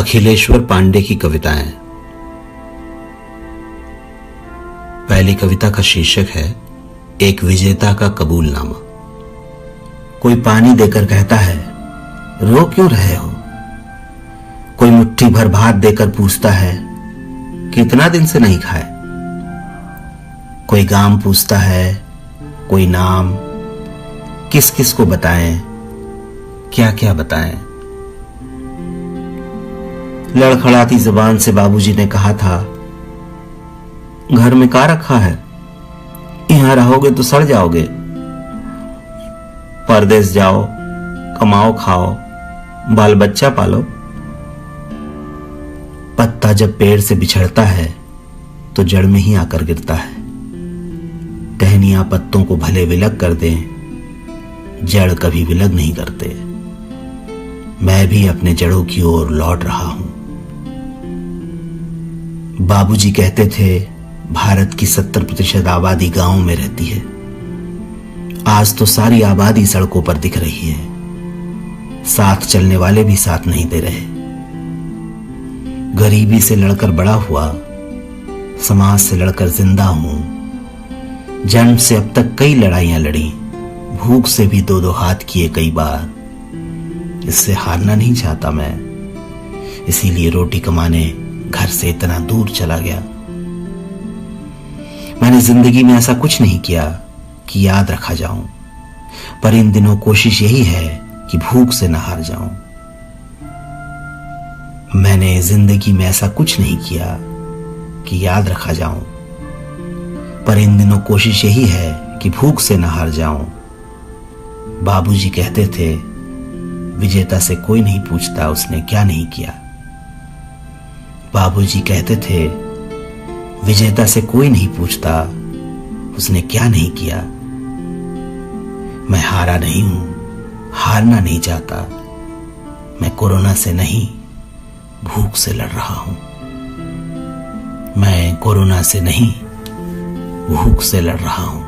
अखिलेश्वर पांडे की कविताएं। पहली कविता का शीर्षक है एक विजेता का कबूलनामा। कोई पानी देकर कहता है रो क्यों रहे हो। कोई मुट्ठी भर भात देकर पूछता है कितना दिन से नहीं खाए। कोई गांव पूछता है, कोई नाम, किस किस को बताएं, क्या क्या बताएं। लड़खड़ाती जुबान से बाबूजी ने कहा था, घर में क्या रखा है, यहां रहोगे तो सड़ जाओगे। परदेश जाओ, कमाओ खाओ, बाल बच्चा पालो। पत्ता जब पेड़ से बिछड़ता है तो जड़ में ही आकर गिरता है। टहनियां पत्तों को भले विलग कर दें, जड़ कभी विलग नहीं करते। मैं भी अपने जड़ों की ओर लौट रहा हूं। बाबूजी कहते थे भारत की 70% आबादी गांव में रहती है। आज तो सारी आबादी सड़कों पर दिख रही है। साथ चलने वाले भी साथ नहीं दे रहे। गरीबी से लड़कर बड़ा हुआ, समाज से लड़कर जिंदा हूं। जन्म से अब तक कई लड़ाइयां लड़ी, भूख से भी दो दो हाथ किए कई बार। इससे हारना नहीं चाहता मैं, इसीलिए रोटी कमाने घर से इतना दूर चला गया। मैंने जिंदगी में ऐसा कुछ नहीं किया कि याद रखा जाऊं, पर इन दिनों कोशिश यही है कि भूख से न हार जाऊं। मैंने जिंदगी में ऐसा कुछ नहीं किया कि याद रखा जाऊं, पर इन दिनों कोशिश यही है कि भूख से न हार जाऊं। बाबूजी कहते थे विजेता से कोई नहीं पूछता उसने क्या नहीं किया। बाबूजी कहते थे विजेता से कोई नहीं पूछता उसने क्या नहीं किया। मैं हारा नहीं हूं, हारना नहीं चाहता। मैं कोरोना से नहीं, भूख से लड़ रहा हूं। मैं कोरोना से नहीं, भूख से लड़ रहा हूं।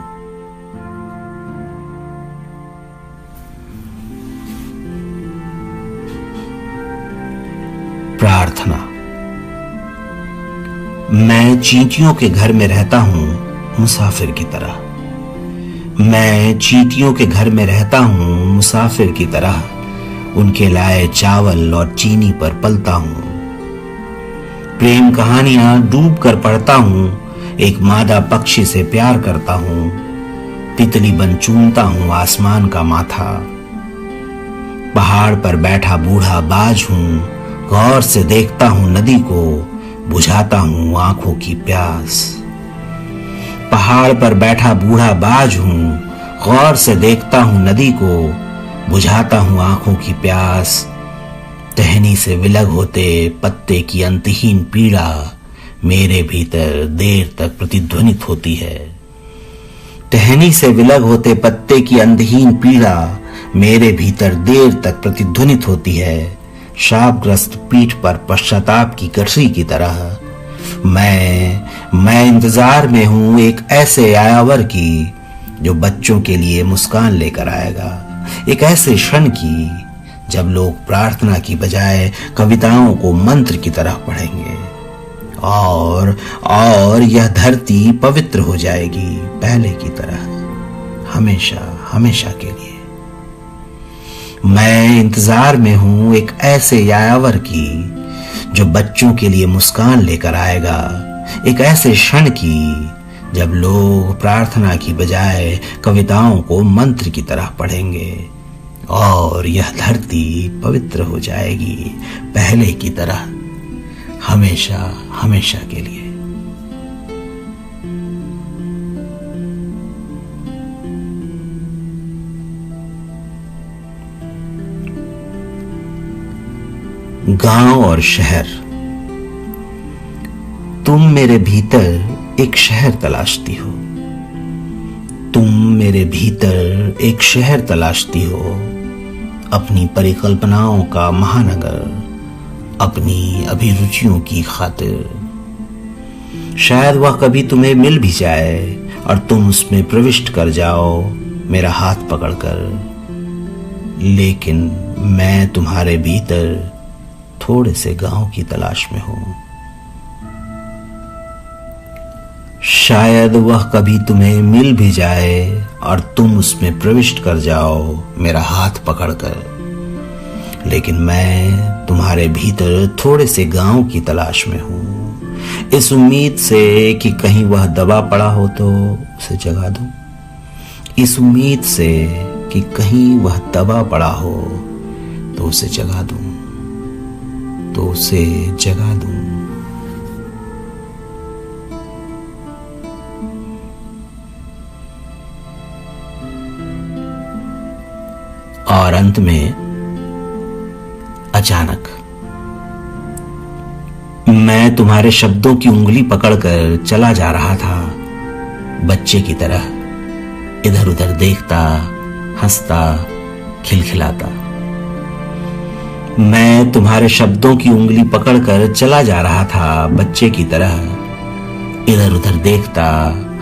प्रार्थना। मैं चींटियों के घर में रहता हूं मुसाफिर की तरह। मैं चींटियों के घर में रहता हूं मुसाफिर की तरह। उनके लाए चावल और चीनी पर पलता हूं। प्रेम कहानियां डूब कर पढ़ता हूं। एक मादा पक्षी से प्यार करता हूं। तितली बन चूमता हूं आसमान का माथा। पहाड़ पर बैठा बूढ़ा बाज हूं। गौर से देखता हूं नदी को, बुझाता हूं आंखों की प्यास। पहाड़ पर बैठा बूढ़ा बाज हूं। गौर से देखता हूं नदी को, बुझाता हूं आंखों की प्यास। टहनी से विलग होते पत्ते की अंतहीन पीड़ा मेरे भीतर देर तक प्रतिध्वनित होती है। टहनी से विलग होते पत्ते की अंतहीन पीड़ा मेरे भीतर देर तक प्रतिध्वनित होती है। शापग्रस्त पीठ पर पश्चाताप की कर्सी की तरह मैं इंतजार में हूं एक ऐसे आयावर की जो बच्चों के लिए मुस्कान लेकर आएगा। एक ऐसे क्षण की जब लोग प्रार्थना की बजाय कविताओं को मंत्र की तरह पढ़ेंगे और यह धरती पवित्र हो जाएगी पहले की तरह, हमेशा हमेशा के लिए। मैं इंतजार में हूं एक ऐसे यायावर की जो बच्चों के लिए मुस्कान लेकर आएगा। एक ऐसे क्षण की जब लोग प्रार्थना की बजाय कविताओं को मंत्र की तरह पढ़ेंगे और यह धरती पवित्र हो जाएगी पहले की तरह, हमेशा हमेशा के लिए। गांव और शहर। तुम मेरे भीतर एक शहर तलाशती हो। तुम मेरे भीतर एक शहर तलाशती हो। अपनी परिकल्पनाओं का महानगर, अपनी अभिरुचियों की खातिर। शायद वह कभी तुम्हें मिल भी जाए और तुम उसमें प्रविष्ट कर जाओ मेरा हाथ पकड़कर। लेकिन मैं तुम्हारे भीतर थोड़े से गांव की तलाश में हूं। शायद वह कभी तुम्हें मिल भी जाए और तुम उसमें प्रविष्ट कर जाओ मेरा हाथ पकड़कर, लेकिन मैं तुम्हारे भीतर थोड़े से गांव की तलाश में हूं, इस उम्मीद से कि कहीं वह दबा पड़ा हो तो उसे जगा दूं, इस उम्मीद से कि कहीं वह दबा पड़ा हो तो उसे जगा दूं, तो उसे जगा दूं। और अंत में अचानक मैं तुम्हारे शब्दों की उंगली पकड़कर चला जा रहा था, बच्चे की तरह, इधर उधर देखता, हंसता, खिलखिलाता। मैं तुम्हारे शब्दों की उंगली पकड़कर चला जा रहा था, बच्चे की तरह, इधर उधर देखता,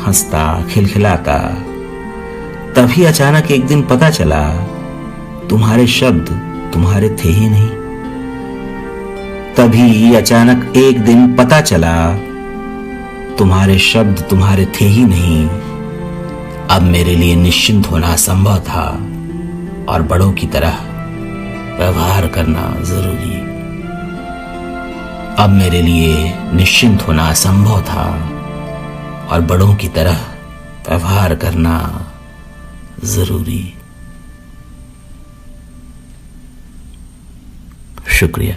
हंसता, खिलखिलाता। तभी अचानक एक दिन पता चला तुम्हारे शब्द तुम्हारे थे ही नहीं। तभी अचानक एक दिन पता चला तुम्हारे शब्द तुम्हारे थे ही नहीं। अब मेरे लिए निश्चिंत होना संभव था और बड़ों की तरह व्यवहार करना जरूरी। अब मेरे लिए निश्चिंत होना संभव था और बड़ों की तरह व्यवहार करना जरूरी। शुक्रिया।